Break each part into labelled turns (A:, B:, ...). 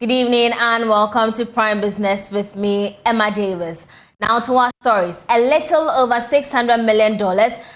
A: Good evening and welcome to Prime Business with me, Emma Davis. Now to our stories. A little over $600 million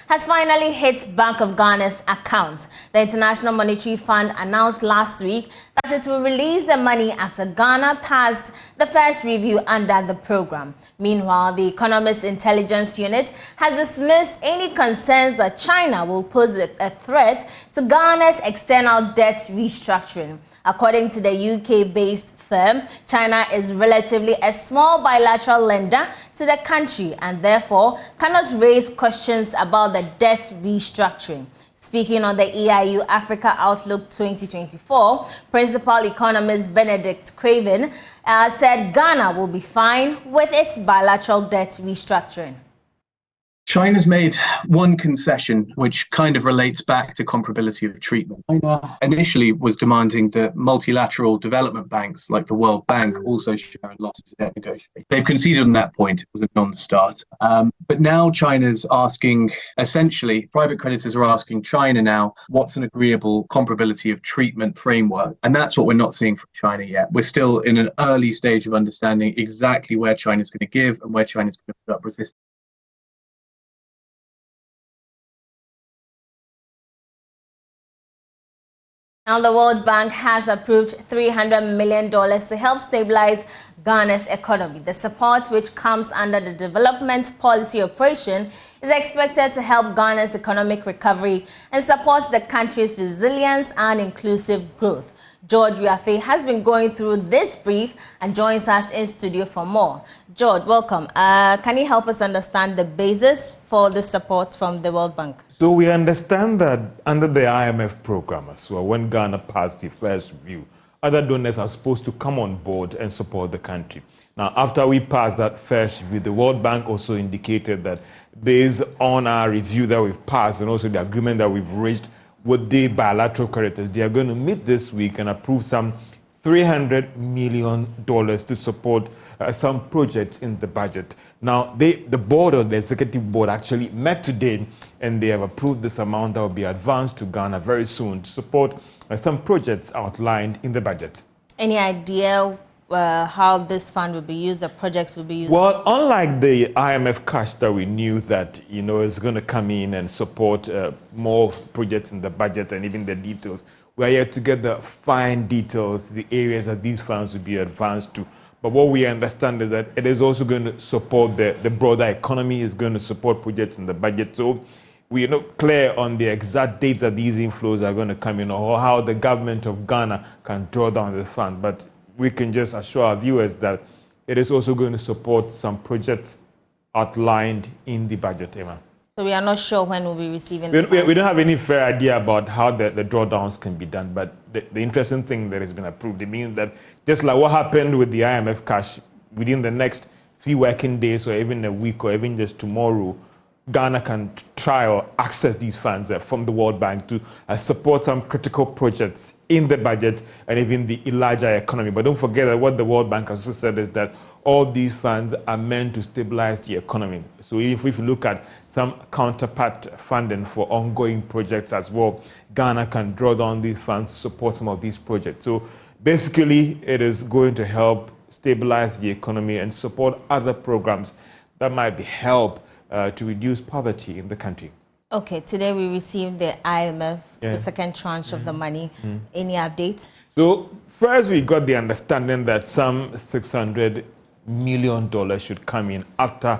A: has finally hit Bank of Ghana's account. The International Monetary Fund announced last week that it will release the money after Ghana passed the first review under the program. Meanwhile, the Economist Intelligence Unit has dismissed any concerns that China will pose a threat to Ghana's external debt restructuring. According to the UK-based firm, China is relatively a small bilateral lender to the country and therefore cannot raise questions about the debt restructuring. Speaking on the EIU Africa Outlook 2024, principal economist Benedict Craven said Ghana will be fine with its bilateral debt restructuring.
B: China's made one concession, which kind of relates back to comparability of treatment. China initially was demanding that multilateral development banks like the World Bank also share in losses in debt negotiations. They've conceded on that point. It was a non-start. But now China's asking, essentially, private creditors are asking China now, what's an agreeable comparability of treatment framework? And that's what we're not seeing from China yet. We're still in an early stage of understanding exactly where China's going to give and where China's going to put up resistance.
A: Now, the World Bank has approved $300 million to help stabilize Ghana's economy. The support, which comes under the Development Policy Operation, is expected to help Ghana's economic recovery and supports the country's resilience and inclusive growth. George Riafe has been going through this brief and joins us in studio for more. George, welcome. Can you help us understand the basis for the support from the World Bank?
C: So we understand that under the IMF program as well, when Ghana passed the first review, other donors are supposed to come on board and support the country. Now, after we passed that first review, the World Bank also indicated that based on our review that we've passed and also the agreement that we've reached with the bilateral creditors, they are going to meet this week and approve some $300 million to support some projects in the budget. Now, the board or the executive board actually met today and they have approved this amount that will be advanced to Ghana very soon to support some projects outlined in the budget.
A: Any idea how this fund will be used, the projects will be used?
C: Well, unlike the IMF cash that we knew that, is going to come in and support more projects in the budget and even the details, we are yet to get the fine details, the areas that these funds will be advanced to. But what we understand is that it is also going to support the broader economy, is going to support projects in the budget. So we are not clear on the exact dates that these inflows are going to come in or how the government of Ghana can draw down this fund. But we can just assure our viewers that it is also going to support some projects outlined in the budget, Emma.
A: So we are not sure when we'll be receiving
C: we don't have any fair idea about how the drawdowns can be done, but the interesting thing that has been approved, it means that just like what happened with the IMF cash, within the next 3 working days or even a week or even just tomorrow, Ghana can try or access these funds from the World Bank to support some critical projects in the budget and even the larger economy. But don't forget that what the World Bank has also said is that all these funds are meant to stabilize the economy. So if you look at some counterpart funding for ongoing projects as well, Ghana can draw down these funds to support some of these projects. So basically, it is going to help stabilize the economy and support other programs that might help to reduce poverty in the country.
A: Okay, today we received the IMF, the second tranche of the money. Any updates?
C: So first we got the understanding that some $600 million should come in after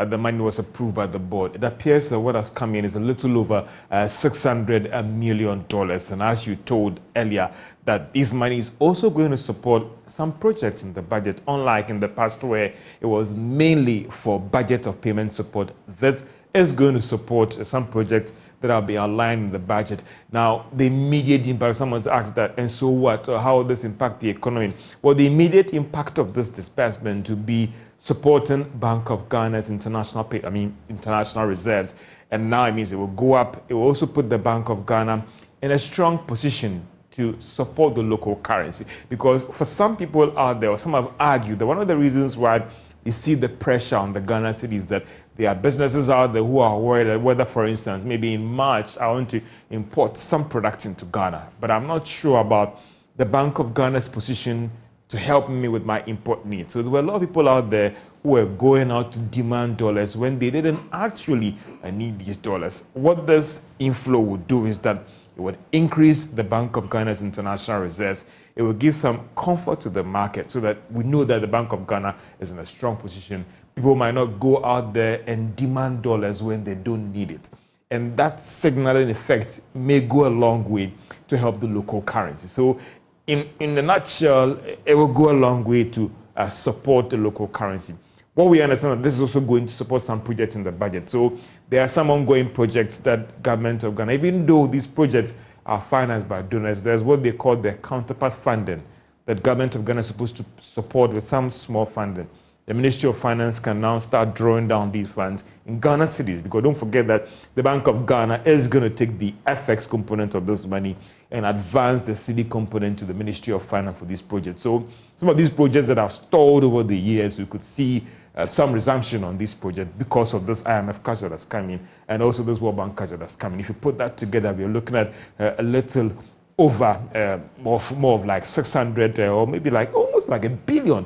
C: the money was approved by the board. It appears that what has come in is a little over $600 million. And as you told earlier, that this money is also going to support some projects in the budget, unlike in the past where it was mainly for budget of payment support. This is going to support some projects that will be outlined in the budget. Now, the immediate impact, someone's asked that, and so what? How will this impact the economy? Well, the immediate impact of this disbursement to be supporting Bank of Ghana's international reserves. And now it means it will go up. It will also put the Bank of Ghana in a strong position to support the local currency. Because for some people out there, or some have argued that one of the reasons why you see the pressure on the Ghana cedi is that there are businesses out there who are worried that whether, for instance, maybe in March, I want to import some products into Ghana. But I'm not sure about the Bank of Ghana's position to help me with my import needs. So there were a lot of people out there who were going out to demand dollars when they didn't actually need these dollars. What this inflow would do is that it would increase the Bank of Ghana's international reserves. It will give some comfort to the market so that we know that the Bank of Ghana is in a strong position. People might not go out there and demand dollars when they don't need it. And that signaling effect may go a long way to help the local currency. So in a nutshell, it will go a long way to support the local currency. What we understand that this is also going to support some projects in the budget. So there are some ongoing projects that government of Ghana, even though these projects are financed by donors, there's what they call the counterpart funding that government of Ghana is supposed to support with some small funding. The Ministry of Finance can now start drawing down these funds in Ghana cedis, because don't forget that the Bank of Ghana is going to take the FX component of this money and advance the cedi component to the Ministry of Finance for these projects. So some of these projects that have stalled over the years, we could see some resumption on this project because of this IMF cash that's coming and also this World Bank cash that's coming. If you put that together, we're looking at a little over more of like 600 or maybe like almost like $1 billion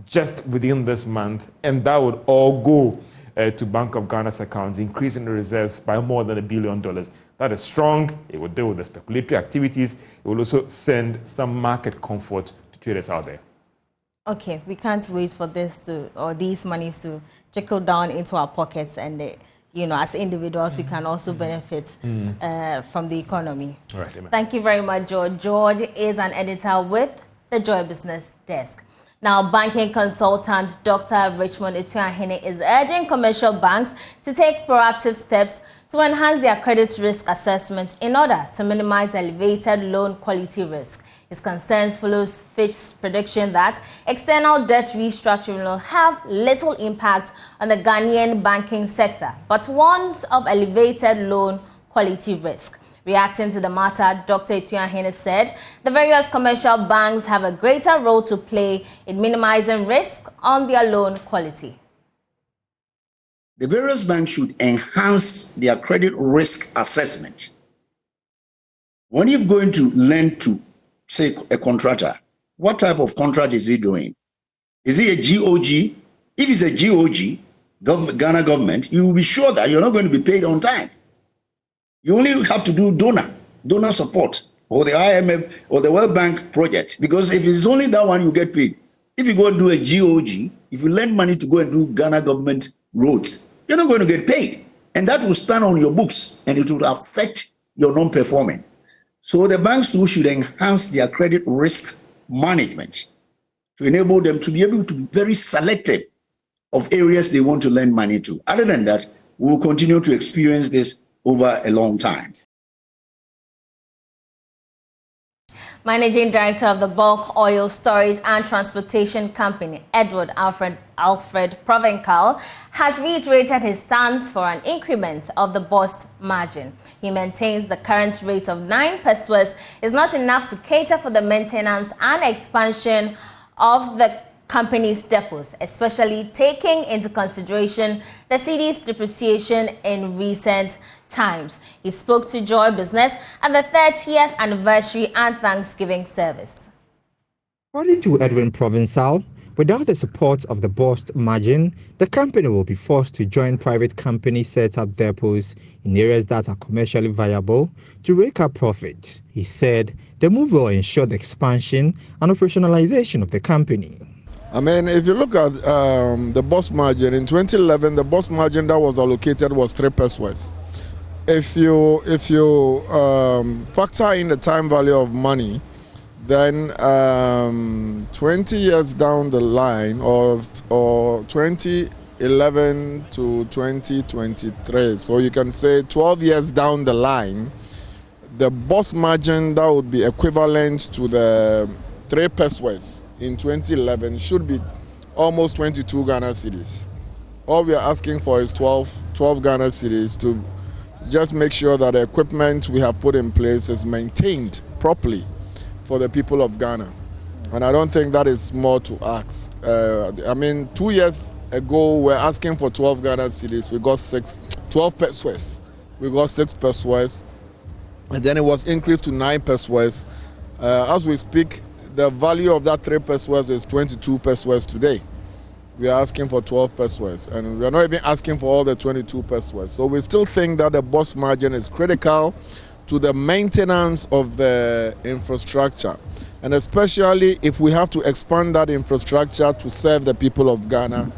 C: just within this month, and that would all go to Bank of Ghana's accounts, increasing the reserves by more than $1 billion. That is strong. It will deal with the speculatory activities. It will also send some market comfort to traders out there.
A: Okay, we can't wait for these monies to trickle down into our pockets, and as individuals, we can also benefit from the economy.
C: All right, amen.
A: Thank you very much, George. George is an editor with the Joy Business Desk. Now, banking consultant Dr. Richmond Etuahene is urging commercial banks to take proactive steps to enhance their credit risk assessment in order to minimize elevated loan quality risk. His concerns follows Fitch's prediction that external debt restructuring will have little impact on the Ghanaian banking sector, but warns of elevated loan quality risk. Reacting to the matter, Dr. Etuahene said the various commercial banks have a greater role to play in minimizing risk on their loan quality.
D: The various banks should enhance their credit risk assessment. When you're going to lend to, say, a contractor, what type of contract is he doing? Is he a GOG? If it's a GOG, Ghana government, you will be sure that you're not going to be paid on time. You only have to do donor support, or the IMF or the World Bank project, because if it's only that one, you get paid. If you go and do a GOG, if you lend money to go and do Ghana government roads, you're not going to get paid. And that will stand on your books and it will affect your non-performing. So the banks too should enhance their credit risk management to enable them to be able to be very selective of areas they want to lend money to. Other than that, we will continue to experience this over a long time.
A: Managing Director of the Bulk Oil Storage and Transportation Company, Edward Alfred Provencal, has reiterated his stance for an increment of the bust margin. He maintains the current rate of 9 pesos is not enough to cater for the maintenance and expansion of the company's depots, especially taking into consideration the cedi's depreciation in recent times. He spoke to Joy Business at the 30th anniversary and Thanksgiving service.
E: According to Edwin Provencal, without the support of the bust margin, the company will be forced to join private company set-up depots in areas that are commercially viable to rake up profit. He said the move will ensure the expansion and operationalization of the company.
F: I mean, if you look at the bust margin, in 2011, the bust margin that was allocated was 3 pesos. If you factor in the time value of money, then 20 years down the line, or 2011 to 2023, so you can say 12 years down the line, the bust margin that would be equivalent to the 3 pesos in 2011 should be almost 22 Ghana cedis. All we are asking for is 12 Ghana cedis to just make sure that the equipment we have put in place is maintained properly for the people of Ghana. And I don't think that is more to ask. I mean, 2 years ago, we're asking for 12 Ghana cedis. We got 12 pesos. We got 6 pesos. And then it was increased to 9 pesos. As we speak, the value of that 3 pesewas is 22 pesewas today. We are asking for 12 pesewas, and we are not even asking for all the 22 pesewas. So we still think that the boss margin is critical to the maintenance of the infrastructure, and especially if we have to expand that infrastructure to serve the people of Ghana,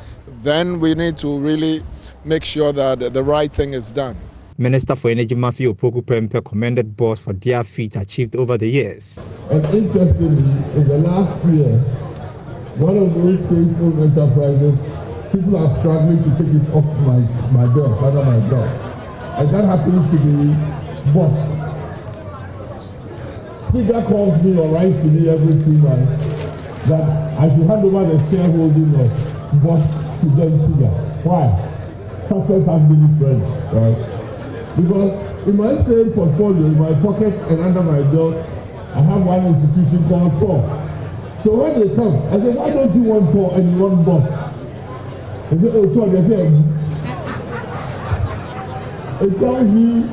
F: then we need to really make sure that the right thing is done.
E: Minister for Energy Matthew Opoku Prempeh commended boards for their feat achieved over the years.
G: And interestingly, in the last year, one of those state-owned enterprises, people are struggling to take it off my belt, under my belt. And that happens to be Boss. Siga calls me or writes to me every 2 months that I should hand over the shareholding of Boss to them Siga. Why? Success has many friends, right? Because in my same portfolio, in my pocket and under my belt, I have one institution called TOR. So when they come, I say, why don't you want TOR and you want Boss? They say, oh, TOR. They say, it tells me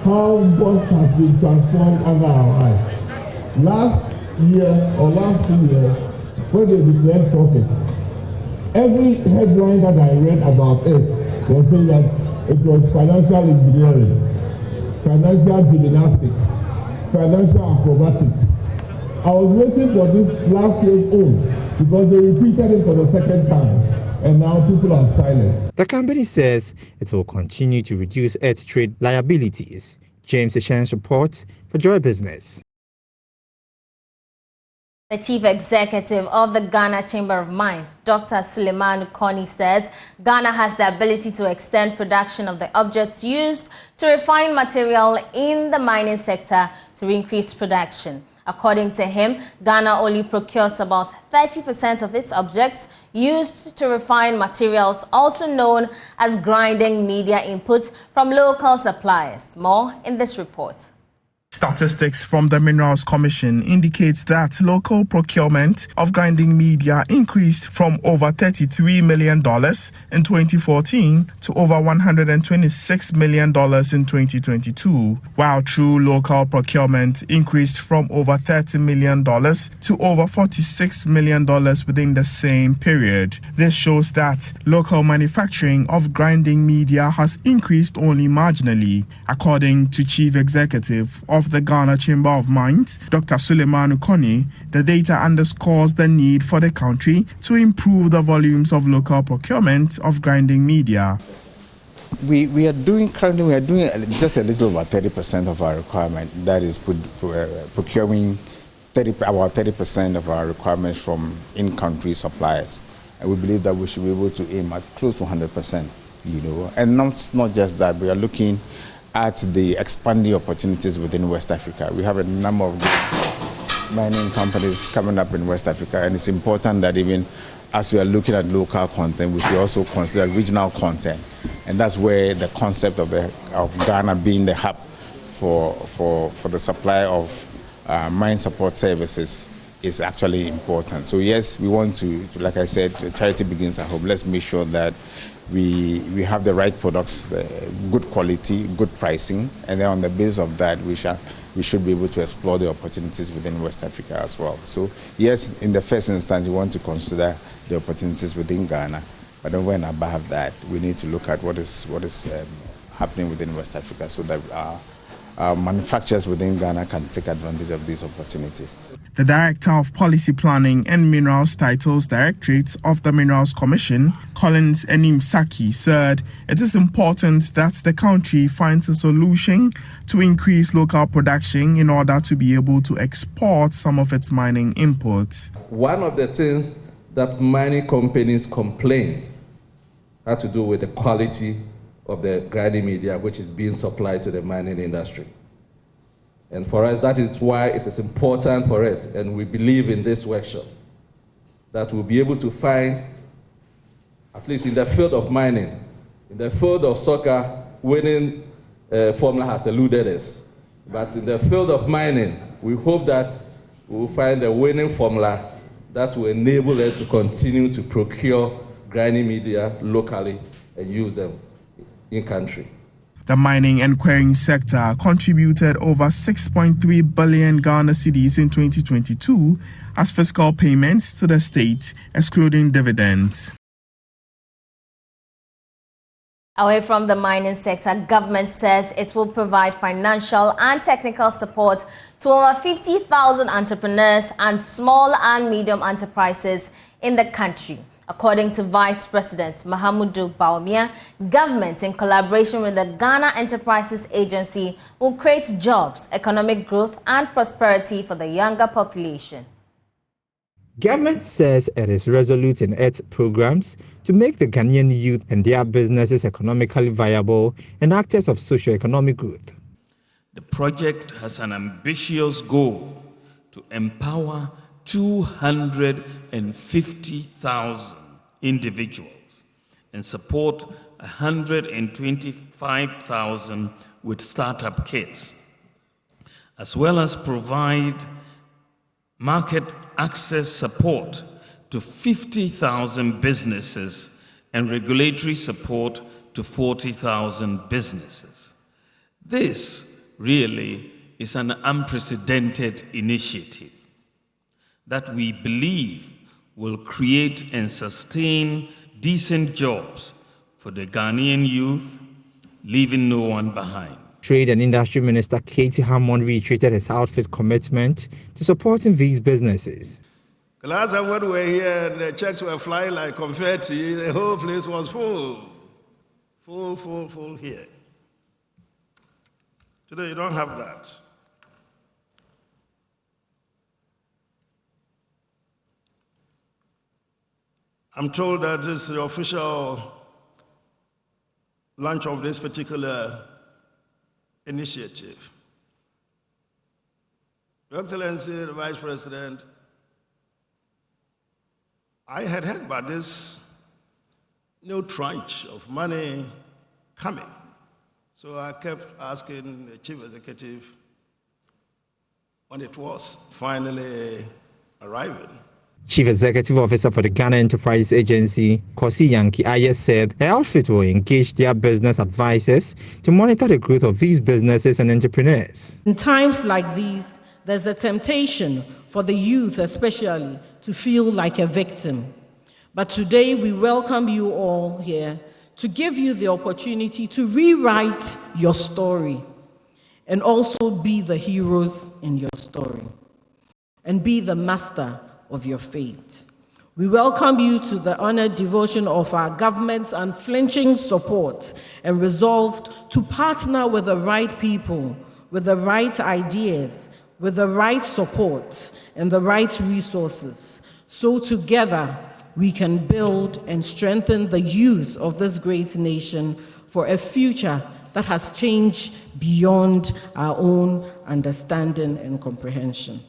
G: how Boss has been transformed under our eyes. Last year or last 2 years, when they declared profit, every headline that I read about it was saying that it was financial engineering, financial gymnastics, financial acrobatics. I was waiting for this last year's own because they repeated it for the second time, and now people are silent.
E: The company says it will continue to reduce its trade liabilities. James Eshan's report for Joy Business.
A: The chief executive of the Ghana Chamber of Mines, Dr. Suleiman Koni, says Ghana has the ability to extend production of the objects used to refine material in the mining sector to increase production. According to him, Ghana only procures about 30% of its objects used to refine materials, also known as grinding media inputs, from local suppliers. More in this report.
H: Statistics from the Minerals Commission indicates that local procurement of grinding media increased from over $33 million in 2014 to over $126 million in 2022, while true local procurement increased from over $30 million to over $46 million within the same period. This shows that local manufacturing of grinding media has increased only marginally, according to Chief Executive of the Ghana Chamber of Mines, Dr. Suleiman Koni. The data underscores the need for the country to improve the volumes of local procurement of grinding media.
I: We are doing just a little over 30% of our requirement. That is procuring about 30% of our requirements from in-country suppliers. And we believe that we should be able to aim at close to 100%. And not just that, we are looking at the expanding opportunities within West Africa. We have a number of mining companies coming up in West Africa, and it's important that even as we are looking at local content, we should also consider regional content. And that's where the concept of Ghana being the hub for the supply of mine support services is actually important. So yes, we want to, like I said, charity begins at home. Let's make sure that we have the right products, the good quality, good pricing, and then on the basis of that, we should be able to explore the opportunities within West Africa as well. So yes, in the first instance, we want to consider the opportunities within Ghana, but then when above that, we need to look at what is happening within West Africa so that our manufacturers within Ghana can take advantage of these opportunities.
H: The Director of Policy Planning and Minerals Titles Directorate of the Minerals Commission, Collins Enim-Saki, said it is important that the country finds a solution to increase local production in order to be able to export some of its mining inputs.
J: One of the things that mining companies complained had to do with the quality of the grinding media which is being supplied to the mining industry. And for us, that is why it is important for us, and we believe in this workshop, that we'll be able to find, at least in the field of mining, in the field of soccer, winning formula has eluded us. But in the field of mining, we hope that we'll find a winning formula that will enable us to continue to procure grinding media locally and use them in country.
H: The mining and quarrying sector contributed over 6.3 billion Ghana cedis in 2022 as fiscal payments to the state, excluding dividends.
A: Away from the mining sector, government says it will provide financial and technical support to over 50,000 entrepreneurs and small and medium enterprises in the country. According to Vice President Mahamudu Bawumia, government, in collaboration with the Ghana Enterprises Agency, will create jobs, economic growth and prosperity for the younger population.
E: Government says it is resolute in its programs to make the Ghanaian youth and their businesses economically viable and actors of socio-economic growth.
K: The project has an ambitious goal to empower 250,000 individuals and support 125,000 with startup kits, as well as provide market access support to 50,000 businesses and regulatory support to 40,000 businesses. This really is an unprecedented initiative that we believe will create and sustain decent jobs for the Ghanaian youth, leaving no one behind.
E: Trade and Industry Minister Katie Hammond reiterated his outfit commitment to supporting these businesses.
L: The last time when we were here and the checks were flying like confetti, the whole place was full here. Today you don't have that. I'm told that this is the official launch of this particular initiative. Your Excellency, the Vice President, I had heard about this new tranche of money coming. So I kept asking the Chief Executive when it was finally arriving.
E: Chief Executive Officer for the Ghana Enterprise Agency, Kosi Yankee Ayer, said the outfit will engage their business advisors to monitor the growth of these businesses and entrepreneurs.
M: In times like these, there's a temptation for the youth especially to feel like a victim. But today we welcome you all here to give you the opportunity to rewrite your story and also be the heroes in your story and be the master of your fate. We welcome you to the honored devotion of our government's unflinching support and resolve to partner with the right people, with the right ideas, with the right support and the right resources. So together we can build and strengthen the youth of this great nation for a future that has changed beyond our own understanding and comprehension.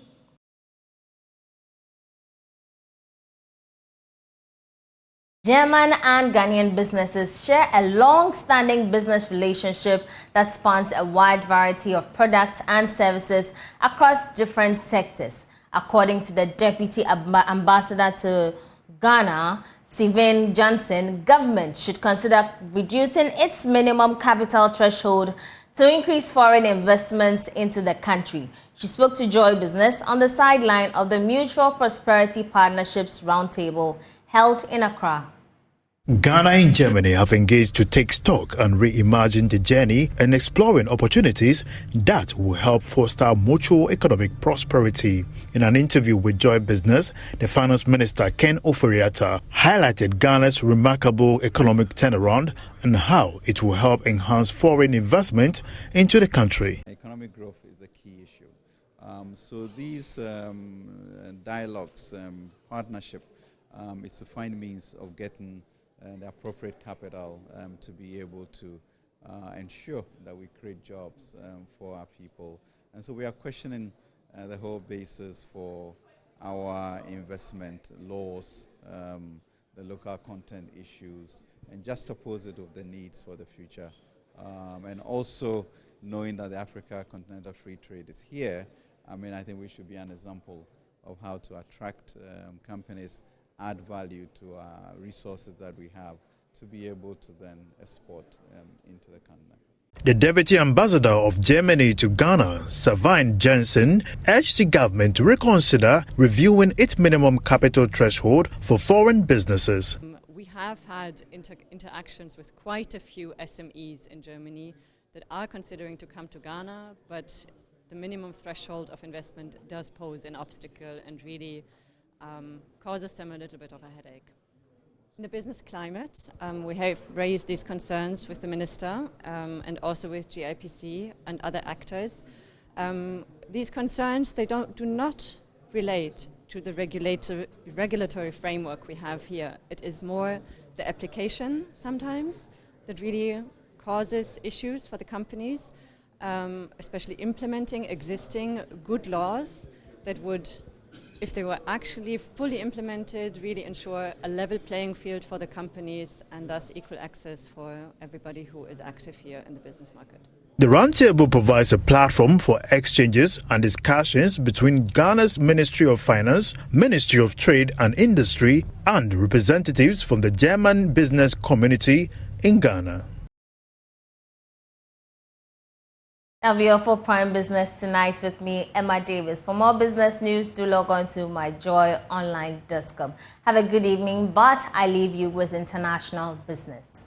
A: German and Ghanaian businesses share a long-standing business relationship that spans a wide variety of products and services across different sectors. According to the Deputy Ambassador to Ghana, Steven Johnson, government should consider reducing its minimum capital threshold to increase foreign investments into the country. She spoke to Joy Business on the sideline of the Mutual Prosperity Partnerships Roundtable held in Accra.
N: Ghana and Germany have engaged to take stock and reimagine the journey and exploring opportunities that will help foster mutual economic prosperity. In an interview with Joy Business, the Finance Minister Ken Ofori-Atta highlighted Ghana's remarkable economic turnaround and how it will help enhance foreign investment into the country.
O: Economic growth is a key issue. So these dialogues, partnership, is to find means of getting the appropriate capital to be able to ensure that we create jobs for our people. And so we are questioning the whole basis for our investment laws, the local content issues, and just opposite of the needs for the future. And also knowing that the Africa Continental Free Trade is here, I think we should be an example of how to attract companies, add value to our resources that we have to be able to then export into the continent.
N: The Deputy Ambassador of Germany to Ghana, Savine Jensen, urged the government to reconsider reviewing its minimum capital threshold for foreign businesses.
P: We have had interactions with quite a few SMEs in Germany that are considering to come to Ghana, but the minimum threshold of investment does pose an obstacle and really causes them a little bit of a headache. In the business climate, we have raised these concerns with the Minister and also with GIPC and other actors. These concerns, they do not relate to the regulatory framework we have here. It is more the application sometimes that really causes issues for the companies, especially implementing existing good laws that would, if they were actually fully implemented, really ensure a level playing field for the companies and thus equal access for everybody who is active here in the business market.
N: The roundtable provides a platform for exchanges and discussions between Ghana's Ministry of Finance, Ministry of Trade and Industry, and representatives from the German business community in Ghana.
A: That'll be all for Prime Business tonight with me, Emma Davis. For more business news, do log on to myjoyonline.com. Have a good evening, but I leave you with international business.